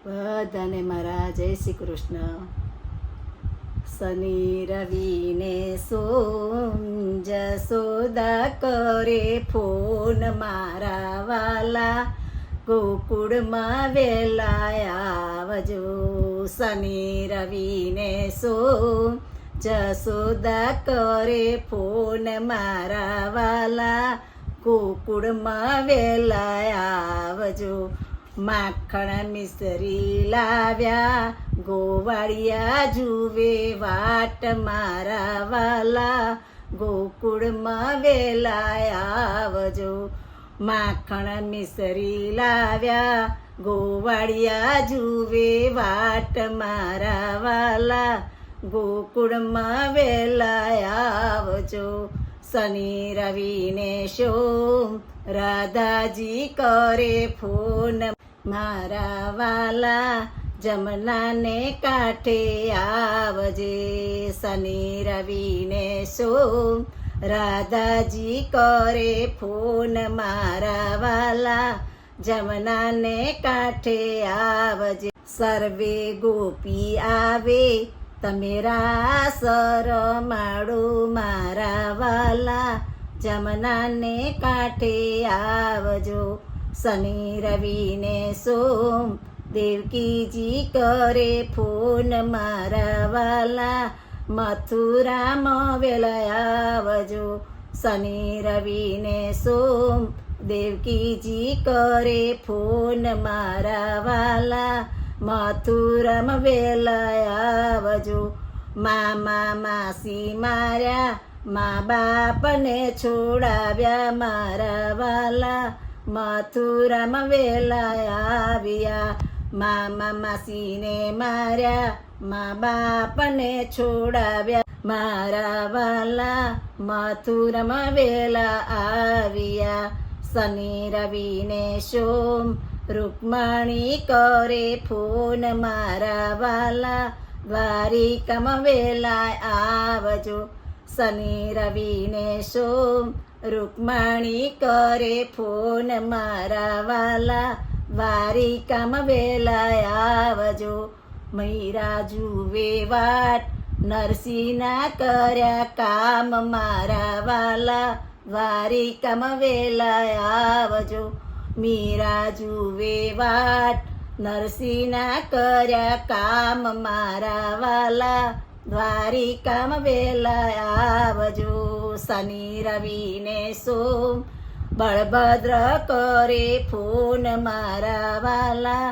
બધાને મારા જય શ્રી કૃષ્ણ. શનિ રવિને સોમ જસોદા કરે ફોન મારા વાલા, ગોકુળમાં વેલા આવજો. શનિ રવિને સોમ જસોદા કરે ફોન મારા વાલા, ગોકુળમાં વેલા આવજો. માખણ મિસરી લાવ્યા ગોવાળિયા જુએ વાટ મારા વાલા, ગોકુળમાં વેલા આવજો. માખણ મિસરી લાવ્યા ગોવાળિયા જુએ વાટ મારા વાલા, ગોકુળમાં વેલા આવજો. શનિ રવિને સોમ રાધાજી કરે ફોન મારા વાલા, જમનાને કાંઠે આવજે. શનિ રવિને સોમ રાધાજી કરે ફોન મારા વાલા, જમનાને કાંઠે આવજે. સર્વે ગોપી આવે તમે રાસ રમાડો મારા વાલા, જમનાને કાંઠે આવજો. શનિ રવિને સોમ દેવકીજી કરે ફોન મારા વાલા, મથુરામાં વેલા આવજો. શનિ રવિને સોમ દેવકીજી કરે ફોન મારા વાલા, મથુરામાં વેલા આવજો. મામા માસી માર્યા મા બાપને છોડાવ્યા મારા વાલા, મથુરામાં વેલા આવ્યા. મામા માસીને માર્યા મા બાપને છોડાવ્યા મારા વાલા, મથુરામાં વેલા આવ્યા. શનિ રવિને સોમ રૂકમણી કરે ફોન મારા વાલા, દ્વારિકામાં વેલા આવજો. શનિ રવિને સોમ રૂકમણી કરે ફોન મારા વાલા, દ્વારિકામાં વેલા આવજો. મૈરા જુએ વાટ નરસિંહના કર્યા કામ મારા વાલા, દ્વારિકામાં વેલા આવજો. મીરા જુએ વાટ નરસિંહના કર્યા કામ મારા વાલા, દ્વારિકામાં વેલા આવજો. શનિ રવિને સોમ બળભદ્ર કરે ફોન મારા વાલા,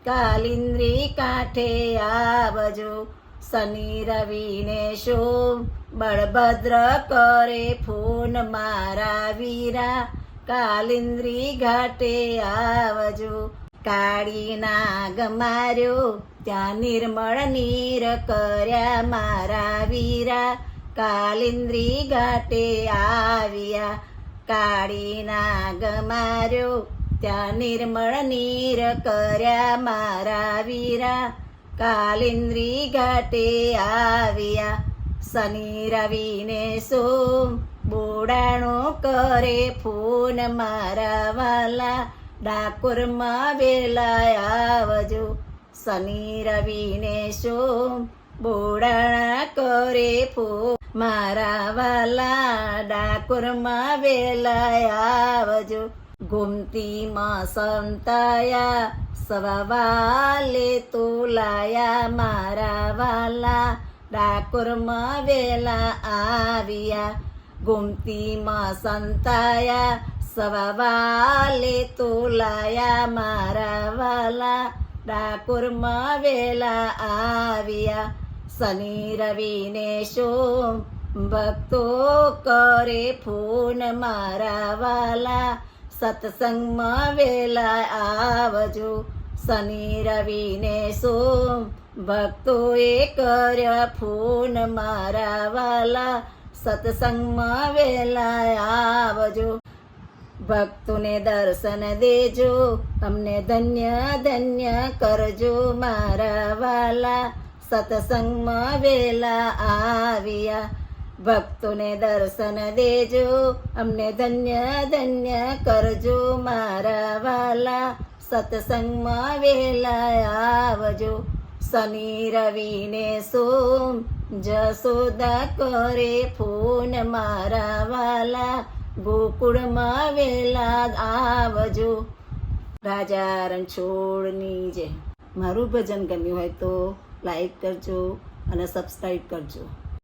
કાલિંદ્રી કાંઠે આવજો. શનિ રવિને સોમ બળભદ્ર કરે ફોન મારા વીરા, કાલિંદ્રી ઘાટે આવજો. કાળી નાગ માર્યો ત્યાં નિર્મળ નીર કર્યા મારા વીરા, કાલિંદ્રી ઘાટે આવ્યા. કાળી નાગ માર્યો ત્યાં નિર્મળ નીર કર્યા મારા વીરા, કાલિંદ્રી ઘાટે આવ્યા. શનિ રવિને સોમ બોડાણો કરે ફોન મારા વાલા, ડાકોરમાં વેલા આવજો. શનિ રવિને સોમ બોડાણા કરે ફોન મારા વાલા, ડાકોરમાં વેલા આવજો. ગોમતીમાં સંતાયા સવાલે તોલાયા મારા વાલા, ડાકોરમાં વેલા આવ્યા. ગોમતીમાં સંતાયા સવાલે તોલાયા મારા વાલા, ડાકોરમાં વેલા આવ્યા. શનિ રવિને સોમ ભક્તો કરે ફોન મારા વાલા, સત્સંગમાં વેલા આવજો. શનિ રવિને સોમ ભક્તોએ કર્યા ફોન મારા વાલા, સત્સંગમાં વેલા આવજો. ભક્તોને દર્શન દેજો અમને ધન્ય ધન્ય કરજો મારા વાલા, સત્સંગમાં વેલા આવ્યા. ભક્તોને દર્શન દેજો અમને ધન્ય ધન્ય કરજો મારા વાલા, સત્સંગમાં વહેલા આવજો. શનિ રવિને સોમ જસોદા કરે ફોન, મારા વાલા ગોકુળમાં વહેલા આવજો. રાજા રણછોડની જય. મારું ભજન ગમ્યું હોય તો લાઈક કરજો અને સબસ્ક્રાઈબ કરજો.